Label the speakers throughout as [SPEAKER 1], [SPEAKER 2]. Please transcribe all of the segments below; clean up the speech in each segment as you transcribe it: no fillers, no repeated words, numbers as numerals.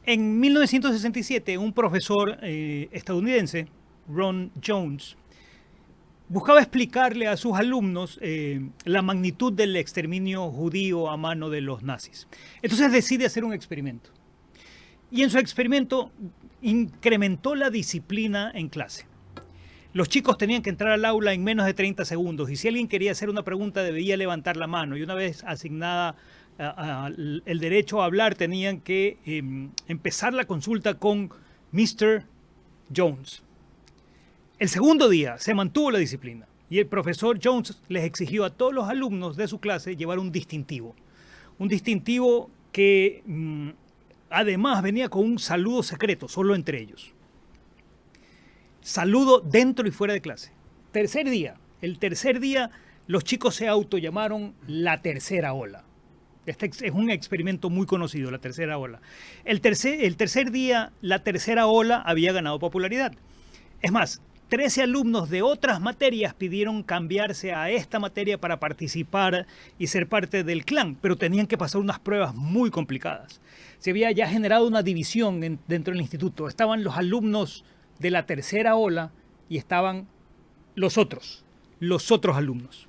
[SPEAKER 1] En 1967, un profesor estadounidense, Ron Jones, buscaba explicarle a sus alumnos la magnitud del exterminio judío a mano de los nazis. Entonces decide hacer un experimento. Y en su experimento incrementó la disciplina en clase. Los chicos tenían que entrar al aula en menos de 30 segundos y si alguien quería hacer una pregunta debía levantar la mano y una vez asignada el derecho a hablar tenían que empezar la consulta con Mr. Jones. El segundo día se mantuvo la disciplina y el profesor Jones les exigió a todos los alumnos de su clase llevar un distintivo que además venía con un saludo secreto, solo entre ellos. Saludo dentro y fuera de clase. El tercer día, los chicos se autollamaron la tercera ola. Este es un experimento muy conocido, la tercera ola. El tercer día, la tercera ola había ganado popularidad. Es más, 13 alumnos de otras materias pidieron cambiarse a esta materia para participar y ser parte del clan, pero tenían que pasar unas pruebas muy complicadas. Se había ya generado una división dentro del instituto. Estaban los alumnos de la tercera ola y estaban los otros alumnos.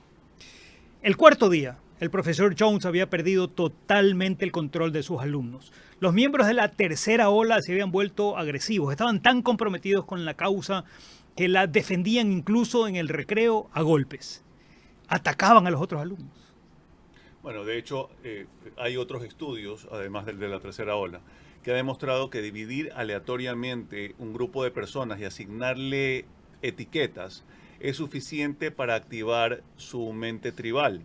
[SPEAKER 1] El cuarto día, el profesor Jones había perdido totalmente el control de sus alumnos. Los miembros de la tercera ola se habían vuelto agresivos, estaban tan comprometidos con la causa que la defendían incluso en el recreo a golpes. Atacaban a los otros alumnos.
[SPEAKER 2] Bueno, de hecho, hay otros estudios, además del de la tercera ola, que ha demostrado que dividir aleatoriamente un grupo de personas y asignarle etiquetas es suficiente para activar su mente tribal.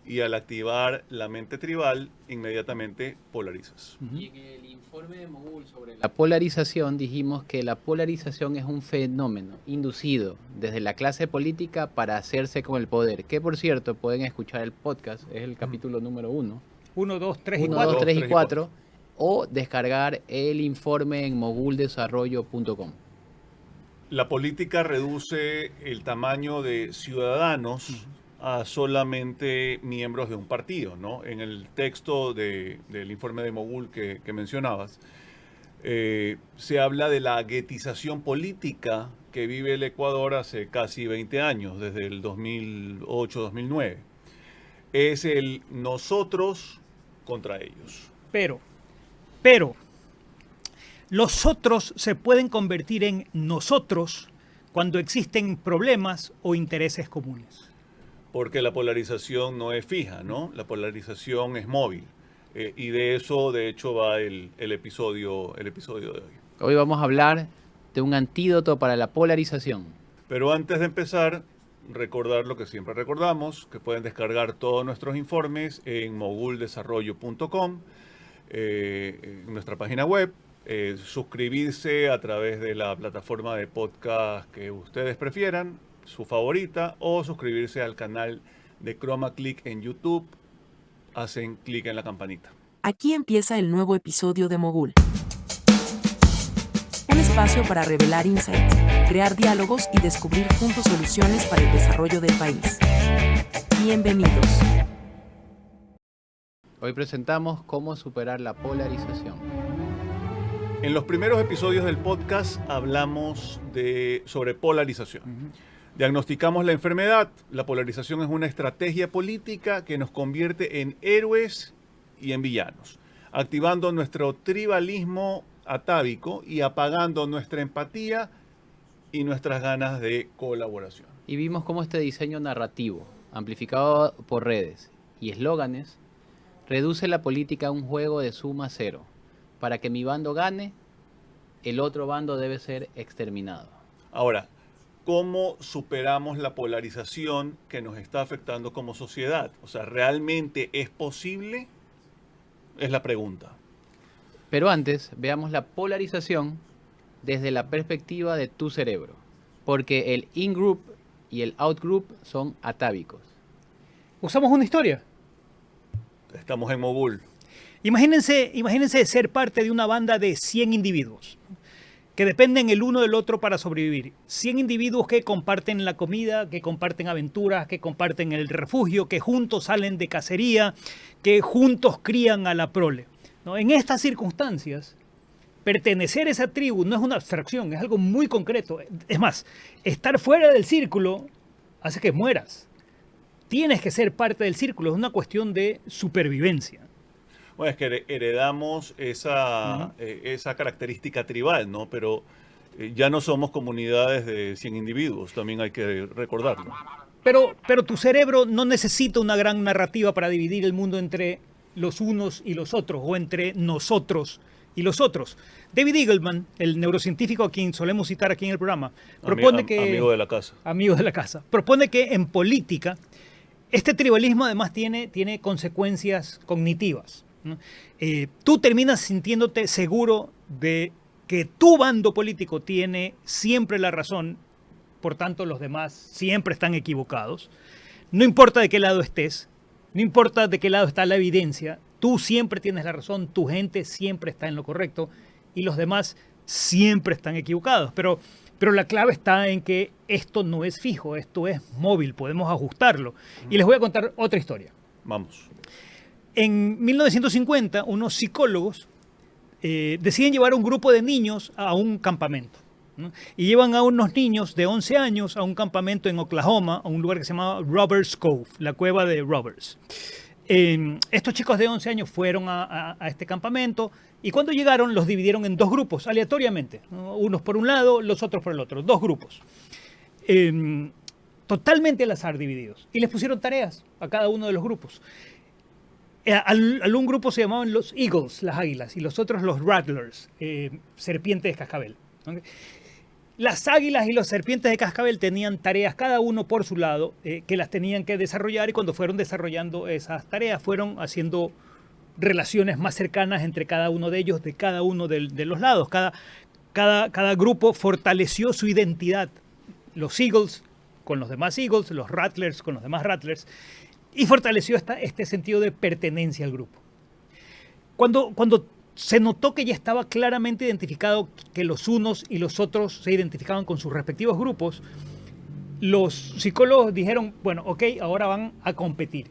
[SPEAKER 2] Y al activar la mente tribal, inmediatamente polarizas.
[SPEAKER 3] Y en el informe de Mogul sobre la polarización dijimos que la polarización es un fenómeno inducido desde la clase política para hacerse con el poder. Que por cierto, pueden escuchar el podcast, es el capítulo número 1.
[SPEAKER 1] 1, 2, 3 y
[SPEAKER 3] 1,
[SPEAKER 1] 4.
[SPEAKER 3] 2, 3 y 4. O descargar el informe en moguldesarrollo.com.
[SPEAKER 2] La política reduce el tamaño de ciudadanos a solamente miembros de un partido, ¿no? En el texto del informe de Mogul que mencionabas, se habla de la guetización política que vive el Ecuador hace casi 20 años, desde el 2008-2009. Es el nosotros contra ellos.
[SPEAKER 1] Pero, los otros se pueden convertir en nosotros cuando existen problemas o intereses comunes.
[SPEAKER 2] Porque la polarización no es fija, ¿no? La polarización es móvil. Y de eso, de hecho, va el episodio de hoy.
[SPEAKER 3] Hoy vamos a hablar de un antídoto para la polarización.
[SPEAKER 2] Pero antes de empezar, recordar lo que siempre recordamos, que pueden descargar todos nuestros informes en moguldesarrollo.com, en nuestra página web, suscribirse a través de la plataforma de podcast que ustedes prefieran, su favorita, o suscribirse al canal de Chroma Click en YouTube. Hacen clic en la campanita.
[SPEAKER 4] Aquí empieza el nuevo episodio de Mogul. Un espacio para revelar insights, crear diálogos y descubrir juntos soluciones para el desarrollo del país. Bienvenidos.
[SPEAKER 3] Hoy presentamos cómo superar la polarización.
[SPEAKER 2] En los primeros episodios del podcast hablamos sobre polarización. Diagnosticamos la enfermedad. La polarización es una estrategia política que nos convierte en héroes y en villanos, activando nuestro tribalismo atávico y apagando nuestra empatía y nuestras ganas de colaboración.
[SPEAKER 3] Y vimos cómo este diseño narrativo, amplificado por redes y eslóganes, reduce la política a un juego de suma cero. Para que mi bando gane, el otro bando debe ser exterminado.
[SPEAKER 2] Ahora, ¿cómo superamos la polarización que nos está afectando como sociedad? O sea, ¿realmente es posible? Es la pregunta.
[SPEAKER 3] Pero antes, veamos la polarización desde la perspectiva de tu cerebro. Porque el in-group y el out-group son atávicos.
[SPEAKER 1] Usamos una historia.
[SPEAKER 2] Estamos en Mogul.
[SPEAKER 1] Imagínense ser parte de una banda de 100 individuos que dependen el uno del otro para sobrevivir. 100 individuos que comparten la comida, que comparten aventuras, que comparten el refugio, que juntos salen de cacería, que juntos crían a la prole, ¿no? En estas circunstancias, pertenecer a esa tribu no es una abstracción, es algo muy concreto. Es más, estar fuera del círculo hace que mueras. Tienes que ser parte del círculo, es una cuestión de supervivencia.
[SPEAKER 2] Bueno, es que heredamos esa característica tribal, ¿no? Pero ya no somos comunidades de 100 individuos, también hay que recordarlo.
[SPEAKER 1] Pero tu cerebro no necesita una gran narrativa para dividir el mundo entre los unos y los otros, o entre nosotros y los otros. David Eagleman, el neurocientífico a quien solemos citar aquí en el programa, propone que...
[SPEAKER 2] Amigo de la casa.
[SPEAKER 1] Amigo de la casa. Propone que en política este tribalismo además tiene consecuencias cognitivas, ¿no? Tú terminas sintiéndote seguro de que tu bando político tiene siempre la razón, por tanto los demás siempre están equivocados. No importa de qué lado estés, no importa de qué lado está la evidencia, tú siempre tienes la razón, tu gente siempre está en lo correcto y los demás siempre están equivocados. Pero la clave está en que esto no es fijo, esto es móvil, podemos ajustarlo. Y les voy a contar otra historia.
[SPEAKER 2] Vamos.
[SPEAKER 1] En 1950, unos psicólogos deciden llevar a un grupo de niños a un campamento, ¿no? Y llevan a unos niños de 11 años a un campamento en Oklahoma, a un lugar que se llamaba Robbers Cove, la cueva de Robbers. Estos chicos de 11 años fueron a este campamento y cuando llegaron los dividieron en dos grupos, aleatoriamente, ¿no? Unos por un lado, los otros por el otro, dos grupos. Totalmente al azar divididos. Y les pusieron tareas a cada uno de los grupos. Un grupo se llamaban los Eagles, las águilas, y los otros los Rattlers, serpientes de cascabel. ¿Okay? Las águilas y los serpientes de cascabel tenían tareas cada uno por su lado que las tenían que desarrollar y cuando fueron desarrollando esas tareas fueron haciendo relaciones más cercanas entre cada uno de ellos, de cada uno de los lados. Cada grupo fortaleció su identidad. Los Eagles con los demás Eagles, los Rattlers con los demás Rattlers y fortaleció este sentido de pertenencia al grupo. Cuando se notó que ya estaba claramente identificado que los unos y los otros se identificaban con sus respectivos grupos, los psicólogos dijeron, bueno, ok, ahora van a competir.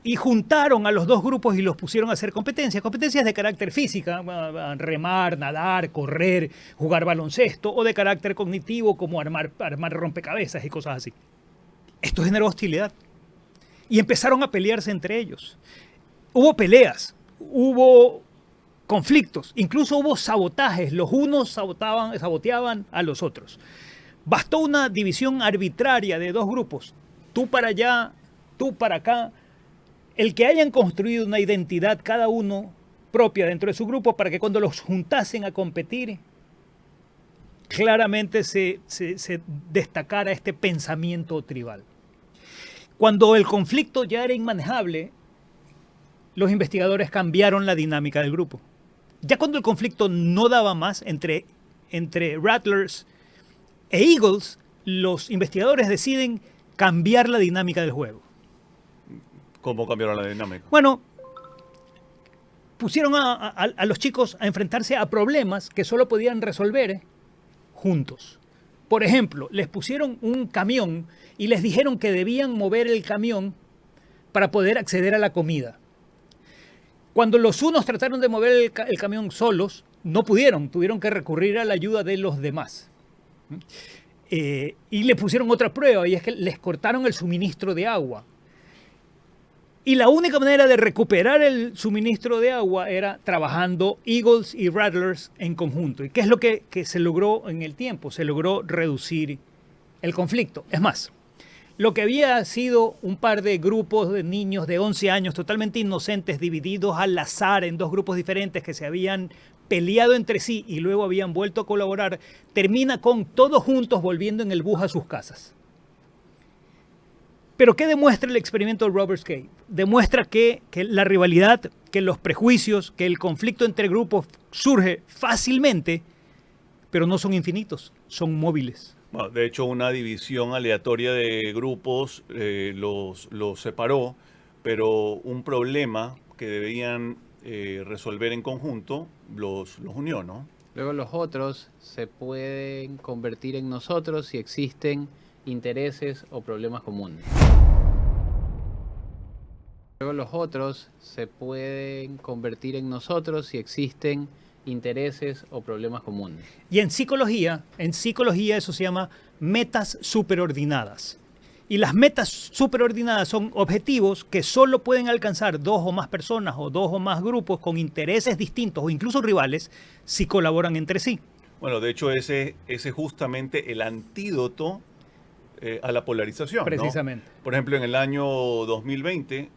[SPEAKER 1] Y juntaron a los dos grupos y los pusieron a hacer competencias de carácter física, remar, nadar, correr, jugar baloncesto, o de carácter cognitivo como armar rompecabezas y cosas así. Esto generó hostilidad y empezaron a pelearse entre ellos. Hubo peleas, hubo conflictos, incluso hubo sabotajes. Los unos saboteaban a los otros. Bastó una división arbitraria de dos grupos, tú para allá, tú para acá, el que hayan construido una identidad cada uno propia dentro de su grupo para que cuando los juntasen a competir, claramente se destacara este pensamiento tribal. Cuando el conflicto ya era inmanejable, los investigadores cambiaron la dinámica del grupo. Ya cuando el conflicto no daba más entre Rattlers e Eagles, los investigadores deciden cambiar la dinámica del juego.
[SPEAKER 2] ¿Cómo cambiaron la dinámica?
[SPEAKER 1] Bueno, pusieron a los chicos a enfrentarse a problemas que solo podían resolver juntos. Por ejemplo, les pusieron un camión y les dijeron que debían mover el camión para poder acceder a la comida. Cuando los unos trataron de mover el camión solos, no pudieron, tuvieron que recurrir a la ayuda de los demás. Y le pusieron otra prueba, y es que les cortaron el suministro de agua. Y la única manera de recuperar el suministro de agua era trabajando Eagles y Rattlers en conjunto. ¿Y qué es lo que se logró en el tiempo? Se logró reducir el conflicto. Es más, lo que había sido un par de grupos de niños de 11 años totalmente inocentes, divididos al azar en dos grupos diferentes que se habían peleado entre sí y luego habían vuelto a colaborar, termina con todos juntos volviendo en el bus a sus casas. Pero ¿qué demuestra el experimento de Robbers Cave? Demuestra que la rivalidad, que los prejuicios, que el conflicto entre grupos surge fácilmente, pero no son infinitos, son móviles.
[SPEAKER 2] Bueno, de hecho, una división aleatoria de grupos los separó, pero un problema que debían resolver en conjunto los unió, ¿no?
[SPEAKER 3] Luego los otros se pueden convertir en nosotros si existen intereses o problemas comunes. Luego los otros se pueden convertir en nosotros si existen intereses o problemas comunes.
[SPEAKER 1] Y en psicología eso se llama metas superordinadas. Y las metas superordinadas son objetivos que solo pueden alcanzar 2 o más personas o 2 o más grupos con intereses distintos o incluso rivales si colaboran entre sí.
[SPEAKER 2] Bueno, de hecho ese es justamente el antídoto a la polarización, ¿no?
[SPEAKER 1] Precisamente.
[SPEAKER 2] Por ejemplo, en el año 2020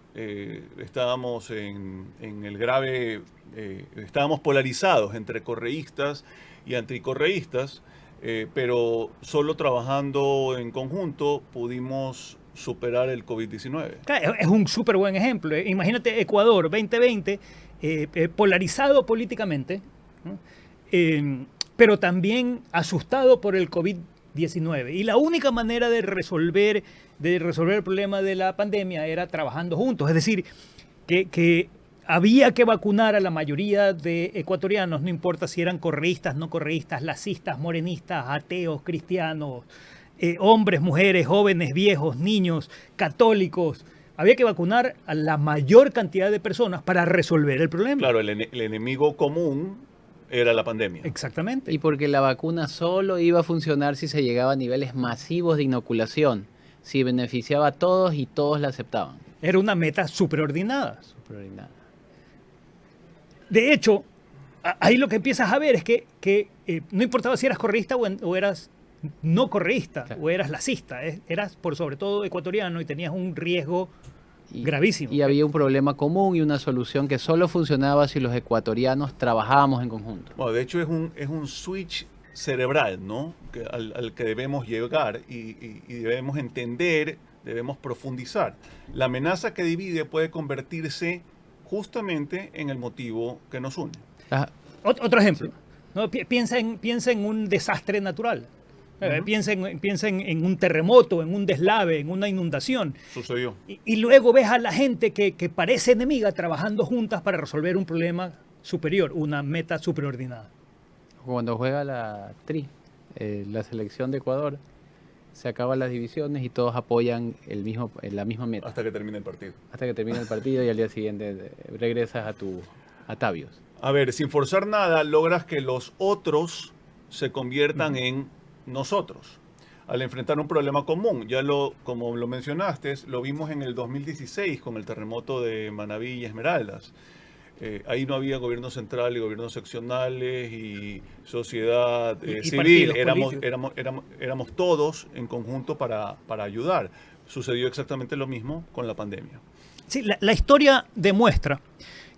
[SPEAKER 2] estábamos en el grave, estábamos polarizados entre correístas y anticorreístas, pero solo trabajando en conjunto pudimos superar el COVID-19.
[SPEAKER 1] Claro, es un súper buen ejemplo. Imagínate Ecuador 2020, polarizado políticamente, ¿no? Pero también asustado por el COVID-19. Y la única manera de resolver el problema de la pandemia era trabajando juntos. Es decir, que había que vacunar a la mayoría de ecuatorianos, no importa si eran correístas, no correístas, lacistas, morenistas, ateos, cristianos, hombres, mujeres, jóvenes, viejos, niños, católicos. Había que vacunar a la mayor cantidad de personas para resolver el problema.
[SPEAKER 2] Claro, el enemigo común era la pandemia.
[SPEAKER 1] Exactamente.
[SPEAKER 3] Y porque la vacuna solo iba a funcionar si se llegaba a niveles masivos de inoculación, si beneficiaba a todos y todos la aceptaban.
[SPEAKER 1] Era una meta superordinada.
[SPEAKER 3] Superordinada.
[SPEAKER 1] De hecho, ahí lo que empiezas a ver es que no importaba si eras correísta o eras no correísta,
[SPEAKER 3] claro,
[SPEAKER 1] o eras lacista, eras por sobre todo ecuatoriano y tenías un riesgo gravísimo.
[SPEAKER 3] Y había un problema común y una solución que solo funcionaba si los ecuatorianos trabajábamos en conjunto.
[SPEAKER 2] Bueno, de hecho es un switch cerebral, ¿no? Al que debemos llegar y debemos entender, debemos profundizar. La amenaza que divide puede convertirse justamente en el motivo que nos une.
[SPEAKER 1] Otro ejemplo, ¿no? Piensa en un desastre natural. Piensa en un terremoto, en un deslave, en una inundación.
[SPEAKER 2] Sucedió.
[SPEAKER 1] Y luego ves a la gente que parece enemiga trabajando juntas para resolver un problema superior, una meta superordinada.
[SPEAKER 3] Cuando juega la la selección de Ecuador, se acaban las divisiones y todos apoyan la misma meta.
[SPEAKER 2] Hasta que termine el partido.
[SPEAKER 3] Hasta que termine el partido y al día siguiente regresas a Tabios.
[SPEAKER 2] A ver, sin forzar nada, logras que los otros se conviertan en nosotros. Al enfrentar un problema común, como lo mencionaste, lo vimos en el 2016 con el terremoto de Manabí y Esmeraldas. Ahí no había gobierno central y gobiernos seccionales y sociedad civil. Éramos todos en conjunto para ayudar. Sucedió exactamente lo mismo con la pandemia.
[SPEAKER 1] Sí, la historia demuestra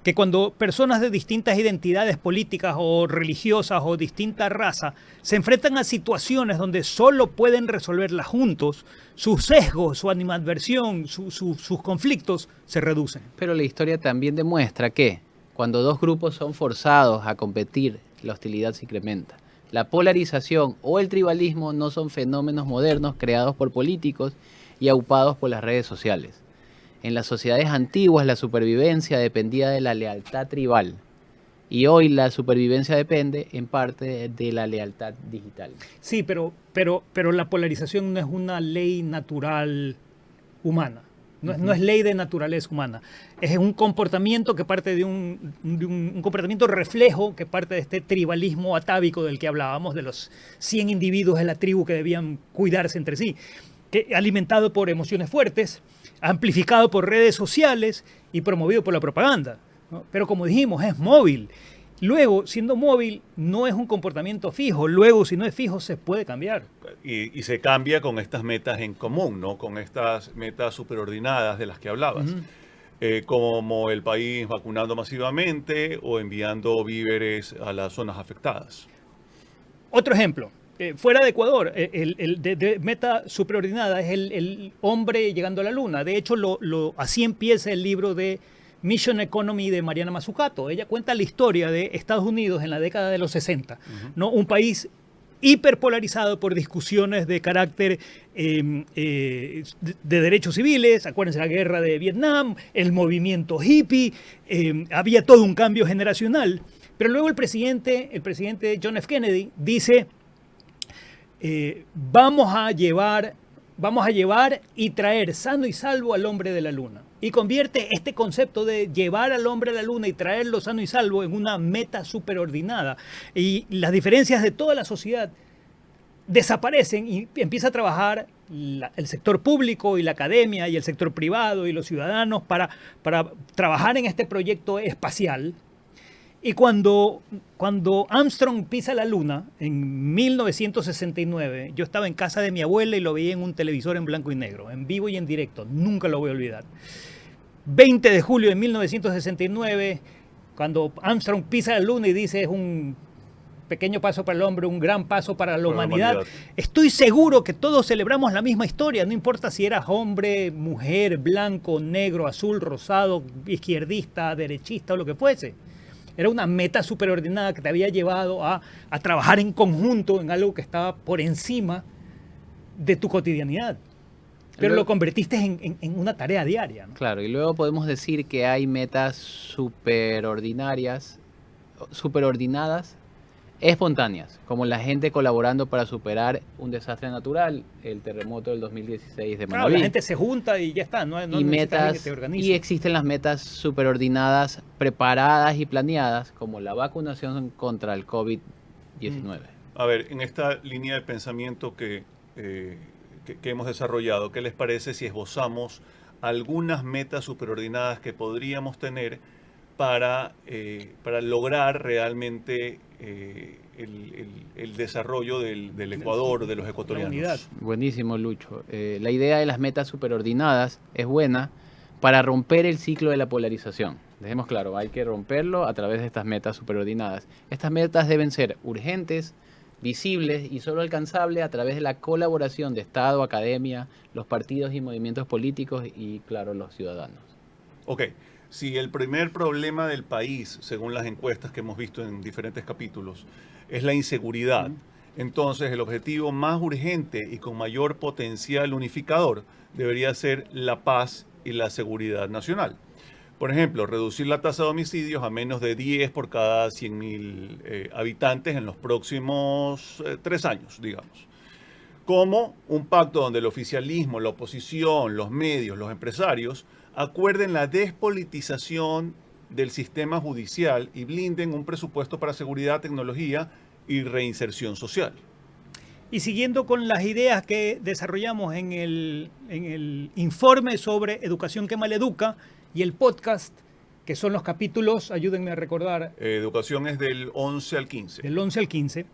[SPEAKER 1] que cuando personas de distintas identidades políticas o religiosas o distinta raza se enfrentan a situaciones donde solo pueden resolverlas juntos, sus sesgos, su animadversión, sus conflictos se reducen.
[SPEAKER 3] Pero la historia también demuestra que cuando dos grupos son forzados a competir, la hostilidad se incrementa. La polarización o el tribalismo no son fenómenos modernos creados por políticos y aupados por las redes sociales. En las sociedades antiguas la supervivencia dependía de la lealtad tribal y hoy la supervivencia depende en parte de la lealtad digital.
[SPEAKER 1] Sí, pero la polarización no es una ley natural humana, no es ley de naturaleza humana. Es un comportamiento que parte de un comportamiento reflejo que parte de este tribalismo atávico del que hablábamos, de los 100 individuos de la tribu que debían cuidarse entre sí, que alimentado por emociones fuertes, amplificado por redes sociales y promovido por la propaganda, ¿no? Pero como dijimos, es móvil. Luego, siendo móvil, no es un comportamiento fijo. Luego, si no es fijo, se puede cambiar.
[SPEAKER 2] Y se cambia con estas metas en común, ¿no? Con estas metas superordinadas de las que hablabas. Como el país vacunando masivamente o enviando víveres a las zonas afectadas.
[SPEAKER 1] Otro ejemplo. Fuera de Ecuador, de meta superordinada es el hombre llegando a la luna. De hecho, así empieza el libro de Mission Economy de Mariana Mazzucato. Ella cuenta la historia de Estados Unidos en la década de los 60, ¿no? Un país hiperpolarizado por discusiones de carácter de derechos civiles. Acuérdense la guerra de Vietnam, el movimiento hippie, había todo un cambio generacional. Pero luego el presidente John F. Kennedy dice: vamos a llevar y traer sano y salvo al hombre de la luna. y convierte este concepto de llevar al hombre a la luna y traerlo sano y salvo en una meta superordinada. Y las diferencias de toda la sociedad desaparecen y empieza a trabajar el sector público y la academia y el sector privado y los ciudadanos para trabajar en este proyecto espacial. Y cuando Armstrong pisa la luna en 1969, yo estaba en casa de mi abuela y lo veía en un televisor en blanco y negro, en vivo y en directo, nunca lo voy a olvidar. 20 de julio de 1969, cuando Armstrong pisa la luna y dice es un pequeño paso para el hombre, un gran paso para la humanidad. Estoy seguro que todos celebramos la misma historia, no importa si eras hombre, mujer, blanco, negro, azul, rosado, izquierdista, derechista o lo que fuese. Era una meta superordinada que te había llevado a trabajar en conjunto en algo que estaba por encima de tu cotidianidad. Pero lo convertiste en una tarea diaria, ¿no?
[SPEAKER 3] Claro, y luego podemos decir que hay metas superordinarias, superordinadas, espontáneas, como la gente colaborando para superar un desastre natural, el terremoto del 2016 de
[SPEAKER 1] Claro,
[SPEAKER 3] Manabí.
[SPEAKER 1] la gente se junta y ya está, no
[SPEAKER 3] y
[SPEAKER 1] necesitas alguien que
[SPEAKER 3] metas,
[SPEAKER 1] te organice.
[SPEAKER 3] y existen las metas superordinadas, preparadas y planeadas, como la vacunación contra el COVID-19.
[SPEAKER 2] A ver, en esta línea de pensamiento que hemos desarrollado, ¿qué les parece si esbozamos algunas metas superordinadas que podríamos tener para lograr realmente el desarrollo del Ecuador, de los ecuatorianos?
[SPEAKER 1] La unidad.
[SPEAKER 3] Buenísimo, Lucho. La idea de las metas superordinadas es buena para romper el ciclo de la polarización. Dejemos claro, hay que romperlo a través de estas metas superordinadas. Estas metas deben ser urgentes, visibles y solo alcanzables a través de la colaboración de Estado, academia, los partidos y movimientos políticos y, claro, los ciudadanos.
[SPEAKER 2] Ok, si el primer problema del país, según las encuestas que hemos visto en diferentes capítulos, es la inseguridad, entonces el objetivo más urgente y con mayor potencial unificador debería ser la paz y la seguridad nacional. Por ejemplo, reducir la tasa de homicidios a menos de 10 por cada 100.000 habitantes en los próximos 3 años, digamos. Como un pacto donde el oficialismo, la oposición, los medios, los empresarios acuerden la despolitización del sistema judicial y blinden un presupuesto para seguridad, tecnología y reinserción social.
[SPEAKER 1] Y siguiendo con las ideas que desarrollamos en el informe sobre educación que maleduca y el podcast, que son los capítulos, ayúdenme a recordar.
[SPEAKER 2] Educación es del 11 al 15.
[SPEAKER 1] Del 11 al 15.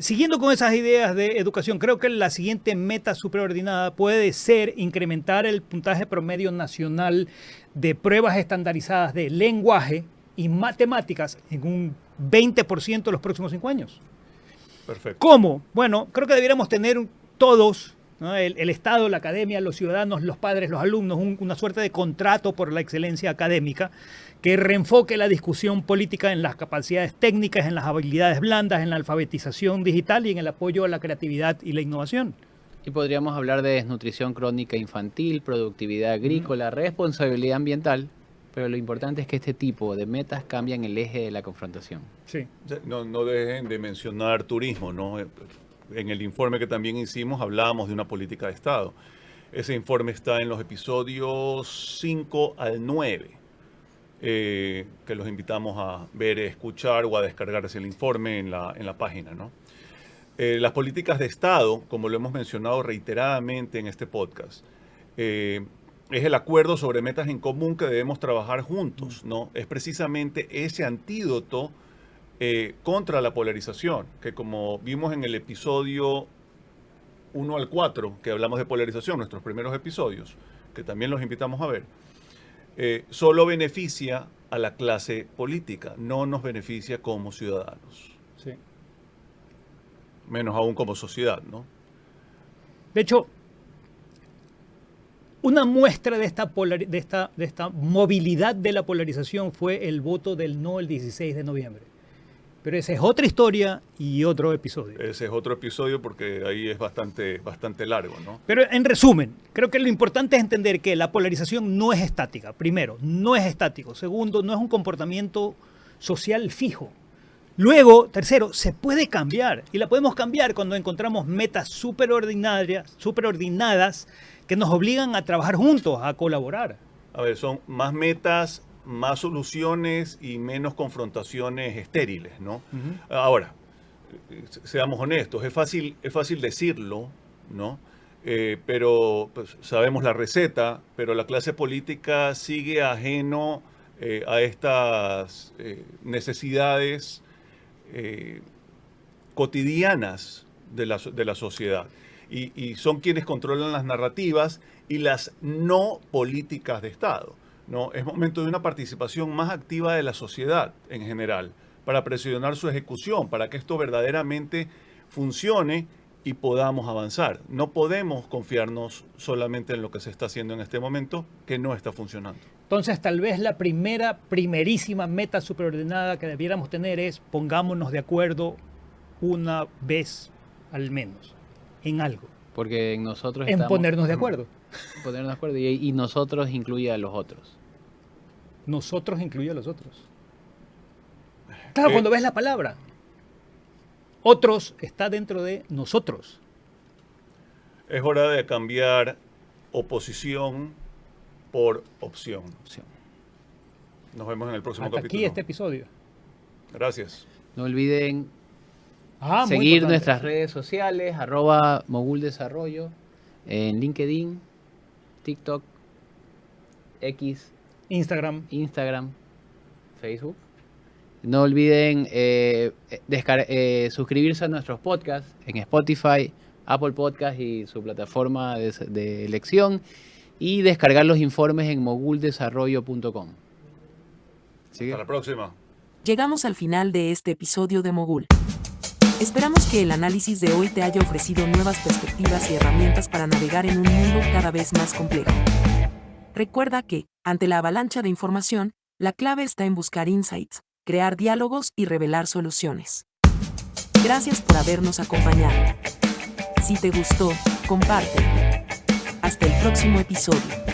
[SPEAKER 1] Siguiendo con esas ideas de educación, creo que la siguiente meta superordinada puede ser incrementar el puntaje promedio nacional de pruebas estandarizadas de lenguaje y matemáticas en un 20% en los próximos 5 años.
[SPEAKER 2] Perfecto.
[SPEAKER 1] ¿Cómo? Bueno, creo que debiéramos tener todos, ¿no? El Estado, la academia, los ciudadanos, los padres, los alumnos, una suerte de contrato por la excelencia académica que reenfoque la discusión política en las capacidades técnicas, en las habilidades blandas, en la alfabetización digital y en el apoyo a la creatividad y la innovación.
[SPEAKER 3] Y podríamos hablar de desnutrición crónica infantil, productividad agrícola, responsabilidad ambiental, pero lo importante es que este tipo de metas cambian el eje de la confrontación.
[SPEAKER 1] Sí.
[SPEAKER 2] No dejen de mencionar turismo, ¿no? En el informe que también hicimos hablábamos de una política de Estado. Ese informe está en los episodios 5 al 9, que los invitamos a ver, escuchar o a descargarse el informe en la página, ¿no? Las políticas de Estado, como lo hemos mencionado reiteradamente en este podcast, es el acuerdo sobre metas en común que debemos trabajar juntos, ¿no? Es precisamente ese antídoto contra la polarización, que como vimos en el episodio 1 al 4, que hablamos de polarización, nuestros primeros episodios, que también los invitamos a ver, solo beneficia a la clase política, no nos beneficia como ciudadanos.
[SPEAKER 1] Sí.
[SPEAKER 2] Menos aún como sociedad, ¿no?
[SPEAKER 1] De hecho, una muestra de esta movilidad de la polarización fue el voto del no el 16 de noviembre. Pero esa es otra historia y otro episodio.
[SPEAKER 2] Ese es otro episodio porque ahí es bastante largo, ¿no?
[SPEAKER 1] Pero en resumen, creo que lo importante es entender que la polarización no es estática. Primero, no es estático. Segundo, no es un comportamiento social fijo. Luego, tercero, se puede cambiar. Y la podemos cambiar cuando encontramos metas superordinadas que nos obligan a trabajar juntos, a colaborar.
[SPEAKER 2] A ver, son más metas, más soluciones y menos confrontaciones estériles, ¿no? Ahora, seamos honestos, es fácil decirlo, ¿no? Pero pues, sabemos la receta, pero la clase política sigue ajeno a estas necesidades cotidianas de la sociedad. Y son quienes controlan las narrativas y las no políticas de Estado, ¿no? Es momento de una participación más activa de la sociedad en general, para presionar su ejecución, para que esto verdaderamente funcione y podamos avanzar. No podemos confiarnos solamente en lo que se está haciendo en este momento, que no está funcionando.
[SPEAKER 1] Entonces, tal vez la primerísima meta superordenada que debiéramos tener es pongámonos de acuerdo una vez al menos en algo.
[SPEAKER 3] Porque en nosotros
[SPEAKER 1] En
[SPEAKER 3] estamos...
[SPEAKER 1] ponernos de acuerdo.
[SPEAKER 3] Ponernos de acuerdo y nosotros incluye a los otros.
[SPEAKER 1] Nosotros incluye a los otros. Claro, cuando ves la palabra, otros está dentro de nosotros.
[SPEAKER 2] Es hora de cambiar oposición por opción. Nos vemos en el próximo
[SPEAKER 1] Hasta
[SPEAKER 2] capítulo.
[SPEAKER 1] aquí este episodio.
[SPEAKER 2] Gracias.
[SPEAKER 3] No olviden
[SPEAKER 1] Muy
[SPEAKER 3] seguir
[SPEAKER 1] importante.
[SPEAKER 3] nuestras redes sociales, @moguldesarrollo, en LinkedIn, TikTok, X,
[SPEAKER 1] Instagram.
[SPEAKER 3] Instagram, Facebook. No olviden suscribirse a nuestros podcasts en Spotify, Apple Podcast y su plataforma de elección, y descargar los informes en moguldesarrollo.com. ¿Sigue?
[SPEAKER 2] Hasta la próxima.
[SPEAKER 4] Llegamos al final de este episodio de Mogul. Esperamos que el análisis de hoy te haya ofrecido nuevas perspectivas y herramientas para navegar en un mundo cada vez más complejo. Recuerda que, ante la avalancha de información, la clave está en buscar insights, crear diálogos y revelar soluciones. Gracias por habernos acompañado. Si te gustó, compártelo. Hasta el próximo episodio.